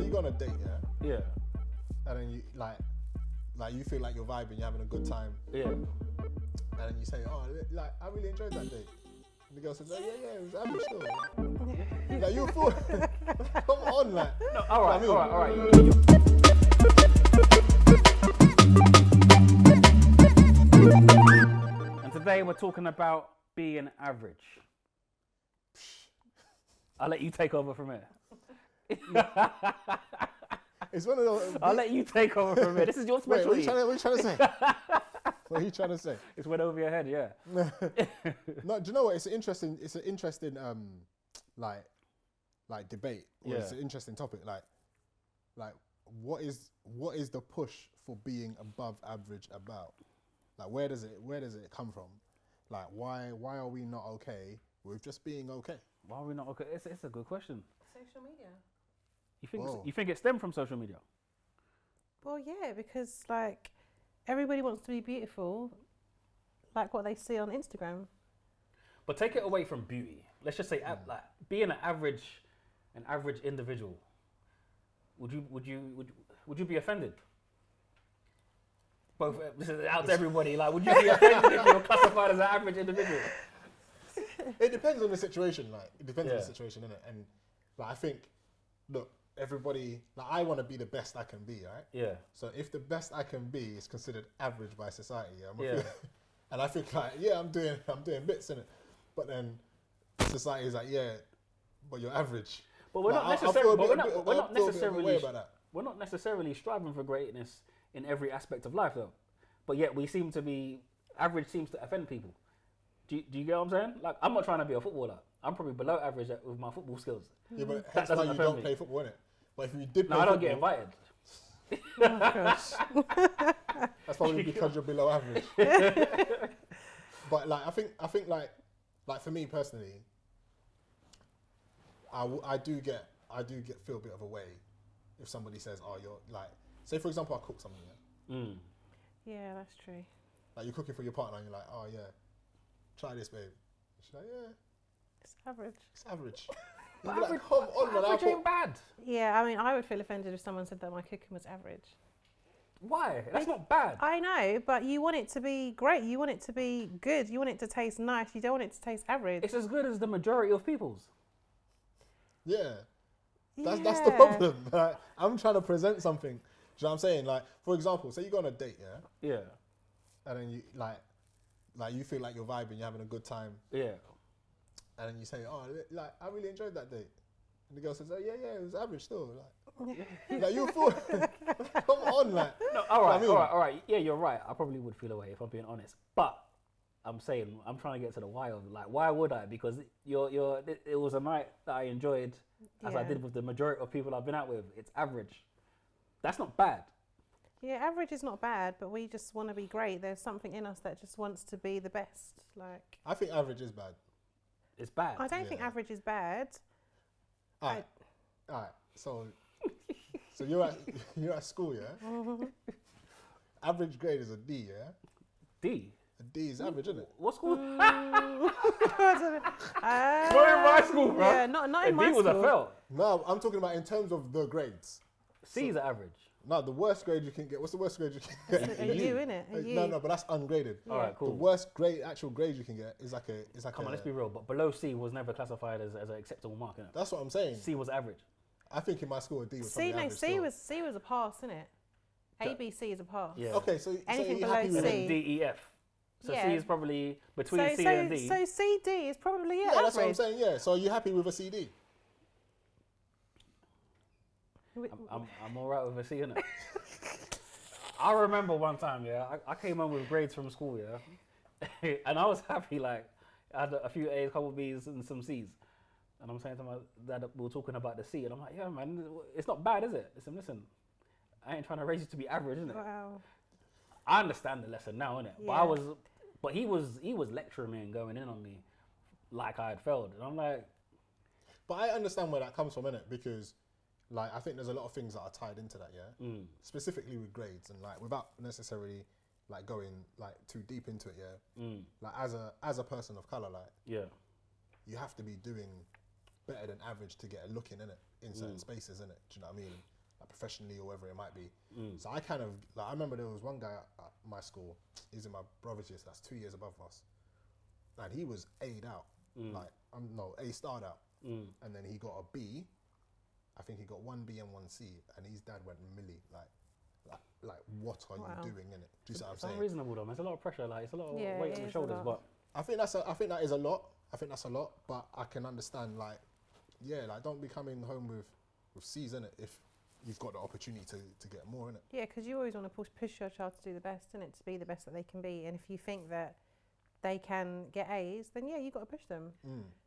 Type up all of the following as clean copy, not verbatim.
you go on a date, yeah? Yeah. And then you like you feel like you're vibing, you're having a good time. Yeah. And then you say, oh, like, I really enjoyed that date. And the girl says, oh, yeah, it was average still. Like, you fool. Come on, like. No, all right. And today we're talking about being average. I'll let you take over from here. It's one of those. I'll let you take over from here. This is your specialty. Wait, what are you trying to say? What are you trying to say? It's went over your head, yeah. No, do you know what? It's an interesting like debate. Or Yeah. It's an interesting topic. Like what is the push for being above average about? Like where does it come from? Like why are we not okay with just being okay? Why are we not okay? It's a good question. Social media. You think it stemmed from social media? Well, yeah, because like everybody wants to be beautiful, like what they see on Instagram. But take it away from beauty. Let's just say like being an average individual. Would you be offended? Both this is out to everybody. Like, would you be offended if you're classified as an average individual? It depends on the situation. Like it depends on the situation, innit? And like I think, look, everybody. Like I want to be the best I can be, right? Yeah. So if the best I can be is considered average by society, Yeah. And I think like, yeah, I'm doing bits in it, but then society is like, yeah, but you're average. But we're like, not necessarily. We're not necessarily striving for greatness in every aspect of life, though. But yet we seem to be average. Seems to offend people. Do you get what I'm saying? Like I'm not trying to be a footballer. I'm probably below average with my football skills. Yeah, but That that's why doesn't you offend don't me. play football, innit? But if you did play No, I don't football, get invited. Oh my gosh. that's probably because you're below average. But like I think like for me personally, I do feel a bit of a way if somebody says, oh, you're like, say for example I cook something, yeah? Yeah, that's true. Like you're cooking for your partner and you're like, oh yeah, try this, babe. She's like, yeah, It's average. it's average. But You'd be average, like, come on, man. average ain't bad. Yeah, I mean, I would feel offended if someone said that my cooking was average. Why? That's not bad. I know, but you want it to be great. You want it to be good. You want it to taste nice. You don't want it to taste average. It's as good as the majority of people's. Yeah. That's the problem. Like, I'm trying to present something. Do you know what I'm saying? Like, for example, say you go on a date, yeah? Yeah. And then you like you feel like you're vibing, you're having a good time. Yeah. And then you say, oh, like I really enjoyed that date. And the girl says, oh yeah, it was average still. Like you fool. Come on, like. No, all right, I mean? all right. Yeah, you're right. I probably would feel away if I'm being honest. But I'm trying to get to the why of it. Like, why would I? Because it was a night that I enjoyed, as I did with the majority of people I've been out with. It's average. That's not bad. Yeah, average is not bad, but we just want to be great. There's something in us that just wants to be the best. Like, I think average is bad. It's bad. I don't think average is bad. Alright. So you're at school, yeah? Average grade is a D, yeah? D. A D is average, isn't it? What school? Not Not in my school, bro. Yeah, not in my D was school. a fail. No, I'm talking about in terms of the grades. C is average. No, the worst grade you can get. What's the worst grade you can get? A U, innit? A U. No, but that's ungraded. All right, cool. The worst actual grade you can get is like Come on, let's be real. But below C was never classified as an acceptable mark, innit? That's what I'm saying. C was average. I think in my school a D was C, probably average still. C was a pass, innit? A, B, C is a pass. Yeah. Okay, so Anything you're below happy with And C. then D, E, F. So Yeah. C is probably between C and D. So C, D is probably Yeah, average. that's what I'm saying. Yeah. So are you happy with a CD? I'm all right with a C, innit? I remember one time, I came home with grades from school, and I was happy, like, I had a few A's, couple B's, and some C's. And I'm saying to my dad, we were talking about the C, and I'm like, yeah, man, it's not bad, is it? Listen, I ain't trying to raise you to be average, isn't it? Wow. I understand the lesson now, innit? Yeah. But he was lecturing me and going in on me like I had failed. And I'm like... But I understand where that comes from, innit? Because, like, I think there's a lot of things that are tied into that, yeah? Specifically with grades and, like, without necessarily, like, going, like, too deep into it, yeah? Like, as a person of colour, like... Yeah. You have to be doing better than average to get a look in it, in certain spaces, innit? Do you know what I mean? professionally or whatever it might be. So I kind of like, I remember there was one guy at my school. He's in my brother's year, so that's 2 years above us, and he was A'd out, like no A starred out, and then he got a B. I think he got 1 B and 1 C, and his dad went milli, like what are you doing in it? Do you see what I'm saying? It's unreasonable though, man. It's a lot of pressure. Like it's a lot of weight on the is a shoulders. lot. But I think that is a lot. I think that's a lot, but I can understand like, like don't be coming home with C's in it if you've got the opportunity to get more in it. Yeah, because you always want to push your child to do the best, innit? To be the best that they can be. And if you think that they can get A's, then yeah, you got to push them.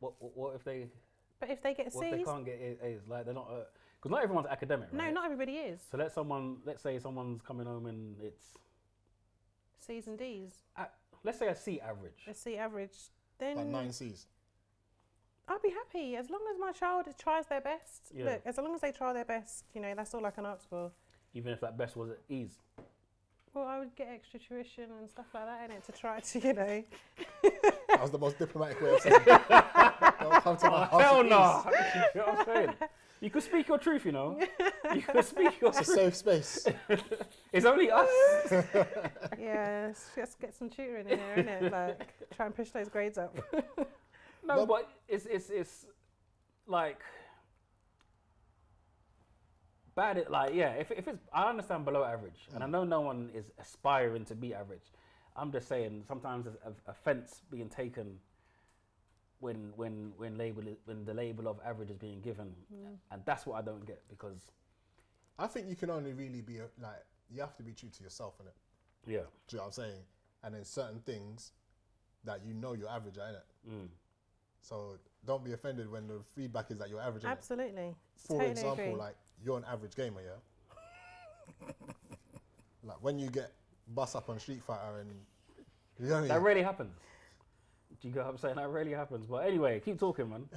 what if they? But if they get C's, what if they can't get A's? Like they're not, because not everyone's academic, right? no, not everybody is. So let's say someone's coming home and it's C's and D's. let's say a C average. A C average, then Like 9 C's. I'll be happy as long as my child tries their best. Yeah. Look, as long as they try their best, that's all I can ask for. Even if that best was at E's. Well, I would get extra tuition and stuff like that in it to try to, That was the most diplomatic way of saying it. Don't come to my house Hell with no! E's. You know what I'm saying? You could speak your truth, You could speak your It's a truth. safe space. It's only us. Yeah, let's get some tutoring in there, innit? Like, try and push those grades up. No, but it's like bad. If it's I understand below average, and I know no one is aspiring to be average. I'm just saying sometimes there's offence being taken when the label of average is being given, and that's what I don't get, because I think you can only really be you have to be true to yourself in it. yeah, Do you know what I'm saying? And then certain things that you're average at, innit? So don't be offended when the feedback is that you're average. Innit? Absolutely. For Totally example, agree. like you're an average gamer, yeah. Like when you get bust up on Street Fighter and you know what I mean? that rarely happens. Do you get what I'm saying? That rarely happens. But anyway, keep talking, man.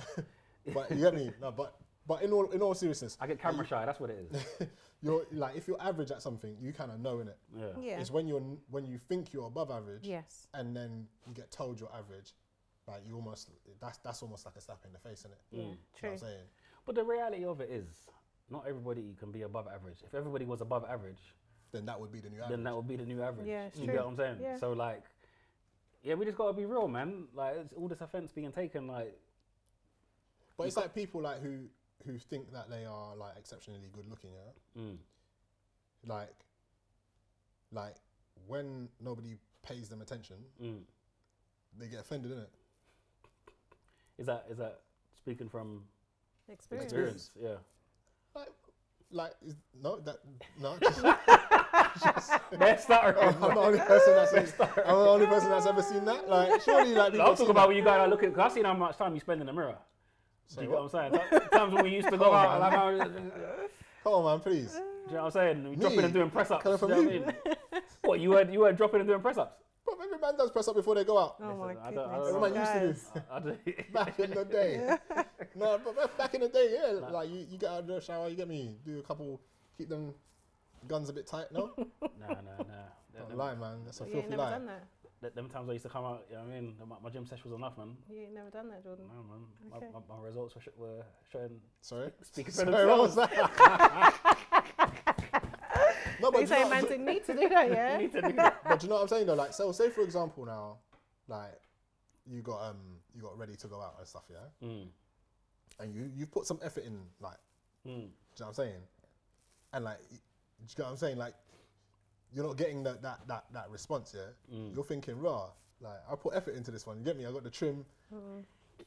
But you get me? No, but in all seriousness, I get camera shy. That's what it is. you're like if you're average at something, you kind of know in it. Yeah. Yeah. It's when you think you're above average, Yes. and then you get told you're average, like you almost that's almost like a slap in the face, isn't it? Yeah. You know True. what I'm saying? But the reality of it is, not everybody can be above average. If everybody was above average, Then that would be the new average. then that would be the new average. Yeah, it's you true. get what I'm saying? Yeah. So like, yeah, we just gotta be real, man. Like, it's all this offense being taken, like, But it's like people like who think that they are like exceptionally good looking, yeah. Like when nobody pays them attention, they get offended, innit? is that speaking from Experience. experience? Yeah. No. Let's start. I'm the only person that's ever seen that. Like, surely, like, people I'll have talk seen about that. when you guys are looking, because I've seen how much time you spend in the mirror. Do you Sorry, get what I'm saying? Times when we used to go Oh, out, man. like, do Come on, man, please. you know what I'm saying? Dropping and doing press ups. Coming from you know what I mean? What, you were dropping and doing press ups? But every man does press up before they go out. Oh my Listen, I goodness. don't Everyone used to do. Guys. I do. Back in the day. No, but back in the day, yeah. Like, you get out of the shower, you get me, do a couple, keep them guns a bit tight, no? Nah. Don't lie, man. That's a You ain't filthy never lie. done that. Them times I used to come out, you know what I mean? My gym session was enough, man. You ain't never done that, Jordan. No, man. Okay. My results were showing. Sorry? Speaking for Sorry, what was themselves. that? No, But you do you saying know- man didn't need to do that, yeah? Need to do that. But do you know what I'm saying though? Like, so say for example now, like you got ready to go out and stuff, yeah, and you've put some effort in, like, do you know what I'm saying? And like, do you get what I'm saying? Like, you're not getting that response, yeah. You're thinking, raw, like I put effort into this one. You get me? I got the trim,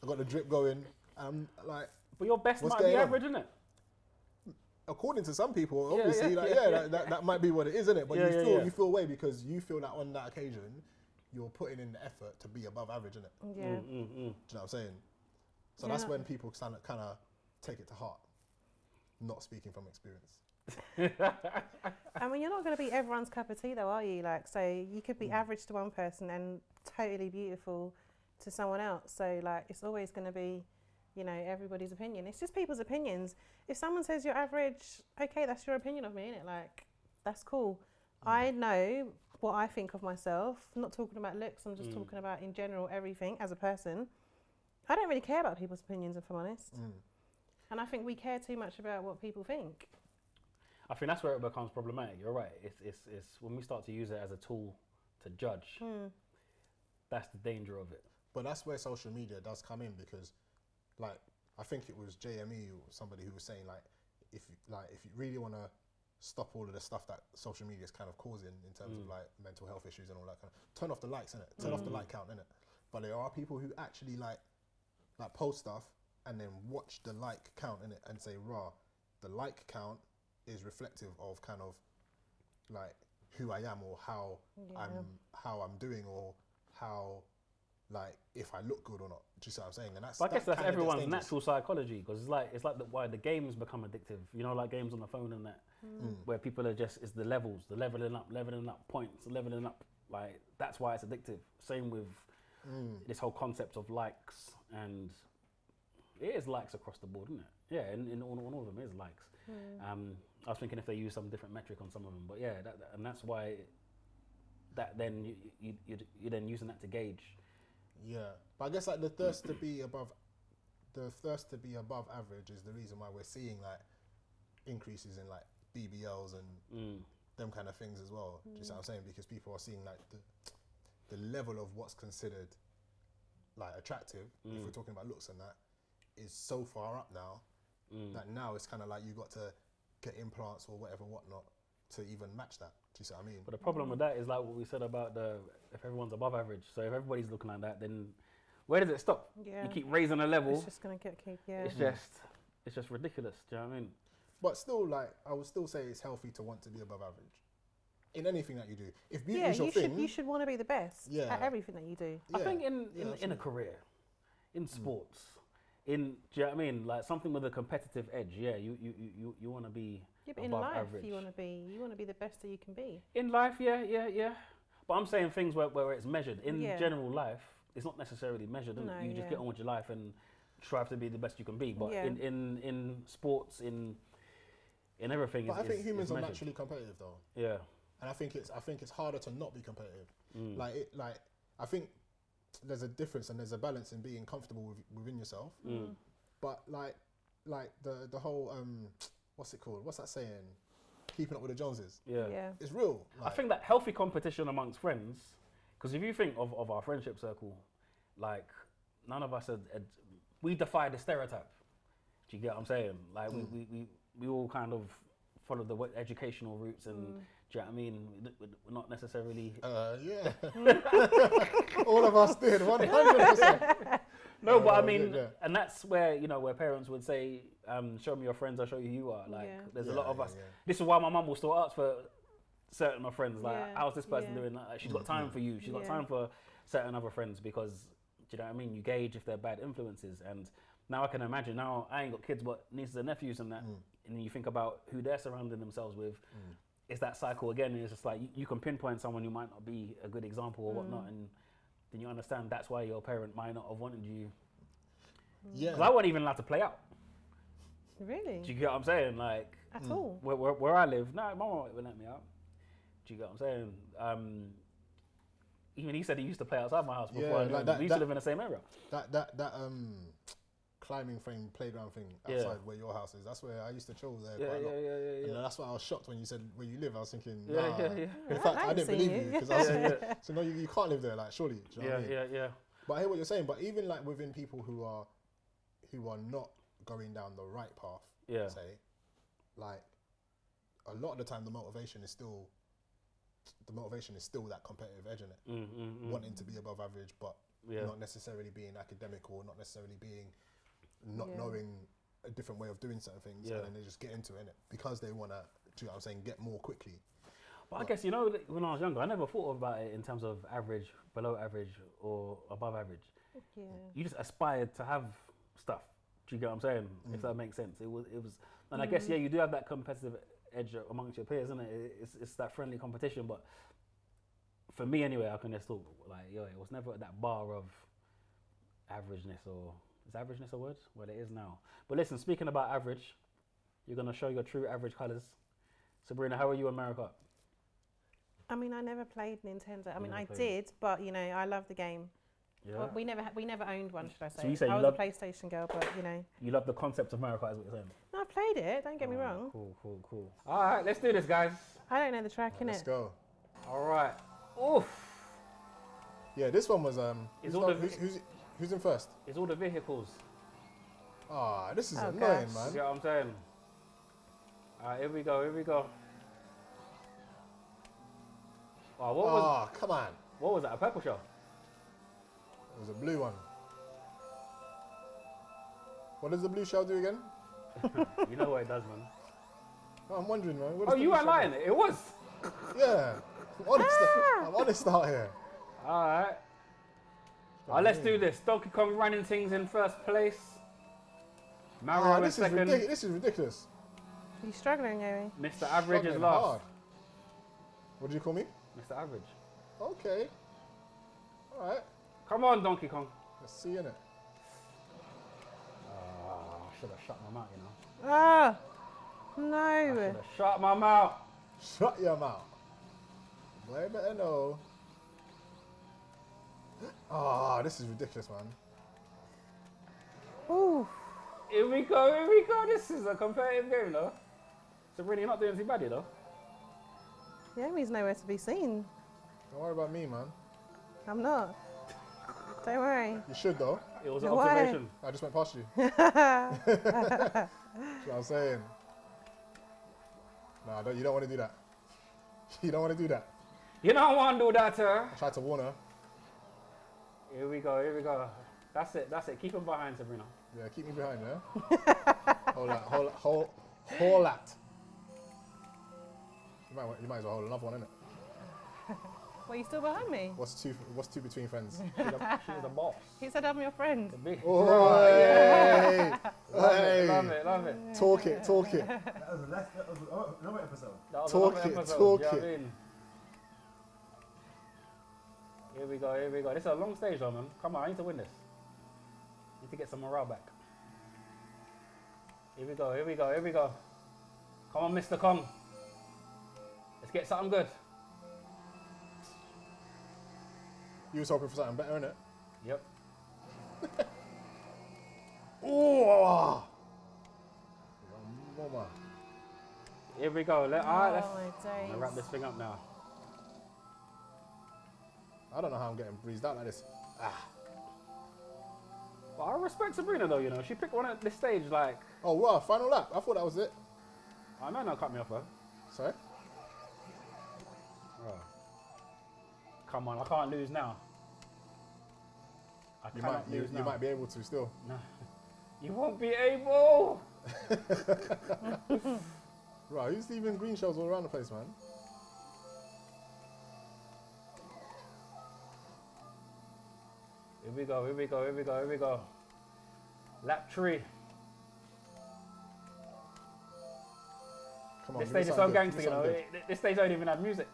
I got the drip going. Like, But your best What's might be going on? average, isn't it? according to some people, Yeah, obviously, yeah, like, yeah. that might be what it is, isn't it? But Yeah, yeah. you feel away because you feel that on that occasion, you're putting in the effort to be above average, isn't it? Yeah. Do you know what I'm saying? So Yeah. that's when people kind of take it to heart. Not speaking from experience. I mean, you're not going to be everyone's cup of tea, though, are you? Like, so you could be average to one person and totally beautiful to someone else. So, like, it's always going to be, you know, everybody's opinion. It's just people's opinions. If someone says you're average, okay, that's your opinion of me, innit? Like, that's cool. I know what I think of myself. I'm not talking about looks. I'm just talking about, in general, everything as a person. I don't really care about people's opinions, if I'm honest. And I think we care too much about what people think. I think that's where it becomes problematic. You're right. It's when we start to use it as a tool to judge. That's the danger of it. But that's where social media does come in, because, like, I think it was JME or somebody who was saying, like if you really want to stop all of the stuff that social media is kind of causing in terms of like mental health issues and all that kind of, turn off the likes, innit? Turn off the like count, innit? But there are people who actually like post stuff and then watch the like count, innit, and say, rah, the like count is reflective of kind of like who I am, or how I'm doing, or how, like, if I look good or not. Do you see what I'm saying? And that's, but I guess that's everyone's natural psychology, because it's like why the games become addictive. You know, like games on the phone and that, where people are just, it's the levels, the leveling up points, leveling up. Like, that's why it's addictive. Same with this whole concept of likes, and it is likes across the board, isn't it? Yeah, in all of them is likes. I was thinking if they use some different metric on some of them, but yeah, and that's why that then you're then using that to gauge. Yeah, but I guess like the thirst to be above average is the reason why we're seeing like increases in like BBLs and them kind of things as well. Do you see what I'm saying? Because people are seeing like the level of what's considered like attractive, if we're talking about looks and that, is so far up now that now it's kind of like you got to get implants or whatnot to even match that. Do you see what I mean? But the problem with that is like what we said about if everyone's above average. So if everybody's looking like that, then where does it stop? Yeah. You keep raising the level. It's just gonna keep. Yeah. It's just ridiculous. Do you know what I mean? But still, like, I would still say it's healthy to want to be above average in anything that you do. If beauty is your thing, you should want to be the best at everything that you do. I think in a career, in sports, do you know what I mean? Like something with a competitive edge. Yeah, you want to be. Yeah, but in life, average. you want to be the best that you can be. In life, yeah. But I'm saying things where it's measured. In general life, it's not necessarily measured. No, you just get on with your life and strive to be the best you can be. But in sports, in everything, but I think humans are naturally competitive, though. Yeah. And I think it's harder to not be competitive. I think there's a difference and there's a balance in being comfortable within yourself. But like the whole what's it called? What's that saying? Keeping up with the Joneses. Yeah. It's real. Like, I think that healthy competition amongst friends, because if you think of our friendship circle, like none of us we defy the stereotype. Do you get what I'm saying? Like we all kind of follow the educational routes and do you know what I mean? We're not necessarily. Yeah. All of us did, 100%. No, but I mean, and that's where, you know, where parents would say, show me your friends, I'll show you who you are. Like, there's a lot of us. Yeah. This is why my mum will still ask for certain of my friends. Like, how's this person doing? Like, she's got time for you. She's got time for certain other friends because, do you know what I mean? You gauge if they're bad influences. And now I can imagine, now I ain't got kids, but nieces and nephews and that. And then you think about who they're surrounding themselves with. It's that cycle again. And it's just like, you can pinpoint someone who might not be a good example or whatnot. And then you understand that's why your parent might not have wanted you. Yeah. Because I wasn't even allowed to play out. Really? Do you get what I'm saying? Like, at all? Where I live, no, my mum wouldn't let me out. Do you get what I'm saying? Even he said he used to play outside my house before. We used to live in the same area. That climbing frame playground thing outside where your house is, that's where I used to chill there quite a lot. And that's why I was shocked when you said where you live. I was thinking, in fact, I didn't believe you because I was thinking, so no, you can't live there, like, surely. Do you know what I mean? But I hear what you're saying. But even like within people who are not going down the right path, say, like, a lot of the time the motivation is still that competitive edge in it, wanting to be above average, but not necessarily being academic or not necessarily being knowing a different way of doing certain things, and then they just get into it because they want to, do you know what I'm saying, get more quickly. But I guess, you know, when I was younger, I never thought about it in terms of average, below average, or above average. Yeah. You just aspired to have stuff. Do you get what I'm saying? If that makes sense. It was, and I guess, you do have that competitive edge amongst your peers, isn't it? It's that friendly competition. But for me, anyway, I can just thought, like, it was never at that bar of averageness, or is averageness a word? Well, it is now. But listen, speaking about average, you're gonna show your true average colours. Sabrina, how are you in Mario Kart? I mean, I never played Nintendo. I mean, I did, but, you know, I love the game. Yeah. Well, we never owned one, should I say? So you say I you was a love- PlayStation girl, but you know. You love the concept of Mario Kart, is what you're saying? No, I played it. Don't get me wrong. Cool. All right, let's do this, guys. I don't know the track, Let's innit? go. All right. Oof. Yeah, this one was Is all the- who's in first? It's all the vehicles. Ah, this is Oh, annoying, gosh. You man. get what I'm saying? All right, here we go. Oh, Come on. what was that? A purple shell? It was a blue one. What does the blue shell do again? You know what it does, man. Oh, I'm wondering, man. What Oh, does the you blue weren't shell lying. It was. do? Yeah. I'm honest out here. All right. Let's do this. Donkey Kong running things in first place. Mario in This is second. ridiculous. This is ridiculous. Are you struggling, Yomi? Mr. Average is Struggling last. hard. What did you call me? Mr. Average. Okay. All right. Come on, Donkey Kong. Let's see in it. I should have shut my mouth, you know. Ah, I no. should have shut my mouth. Shut your mouth. Boy, you better know. This is ridiculous, man. Ooh. Here we go. This is a competitive game, though. So really, you're not doing too bad, you know. Yomi's nowhere to be seen. Don't worry about me, man. I'm not. Don't worry. You should, though. It was an Why? observation. I just went past you. That's what I'm saying. Nah, you don't want to do that. You don't want to do that. You don't want to do that, sir. I tried to warn her. Here we go. That's it. Keep him behind, Sabrina. Yeah, keep me behind, yeah? Hold that. You might as well hold another one, innit? Well, you still behind me? What's two between friends? She's the boss. He said I'm your friend. The big. Oh, hey! Love it. Talk it. That was another episode. That was Talk another it, episode, talk do you know it. what I mean? Here we go. This is a long stage, though, man. Come on, I need to win this. Need to get some morale back. Here we go. Come on, Mr. Kong. Let's get something good. You was hoping for something better, innit? Yep. Oh! Mama. Here we go. All right, let's my days. wrap this thing up now. I don't know how I'm getting breezed out like this. Well, I respect Sabrina, though, you know. She picked one at this stage, like... Oh, wow, final lap. I thought that was it. I know, cut me off, though. Sorry? Oh. Come on, I can't lose now. You might be able to still. No. You won't be able. Right, who's leaving green shells all around the place, man? Here we go. Lap 3. Come on, This give me stage is so something good, gangster, give you me know. something good. This stage don't even have music.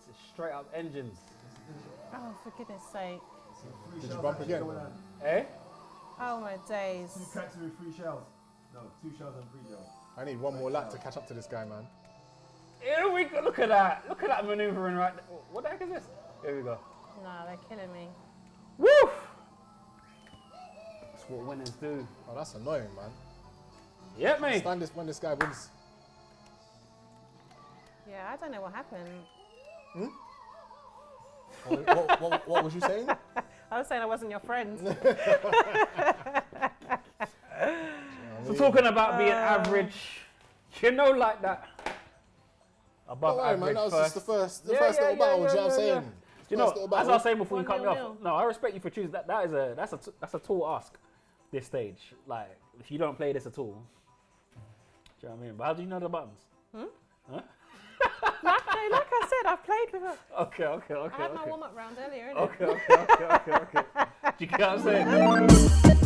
It's straight up engines. Oh, for goodness sake. Did you bump again? Eh? Oh, my days. 2 cracks with 3 shells. No, 2 shells and 3 shells. I need one more lap to catch up to this guy, man. Here we go. Look at that. Look at that maneuvering right there. What the heck is this? Here we go. Nah, they're killing me. Woo! That's what winners do. Oh, that's annoying, man. Yep, mate. Stand this when this guy wins. Yeah, I don't know what happened. What was you saying? I was saying I wasn't your friend. So talking about being average, you know, like that. Above Don't worry, average man. That was first. just the first little battle. Do you know what I'm saying? You First know, little as I was battle. saying before you cut me 1-0. off, no, I respect you for choosing that. That's a tall ask. This stage, like, if you don't play this at all, do you know what I mean? But how do you know the buttons? Huh? like I said, I've played with her. Okay. I had my warm-up round earlier, innit? Okay. Do you get what I'm saying?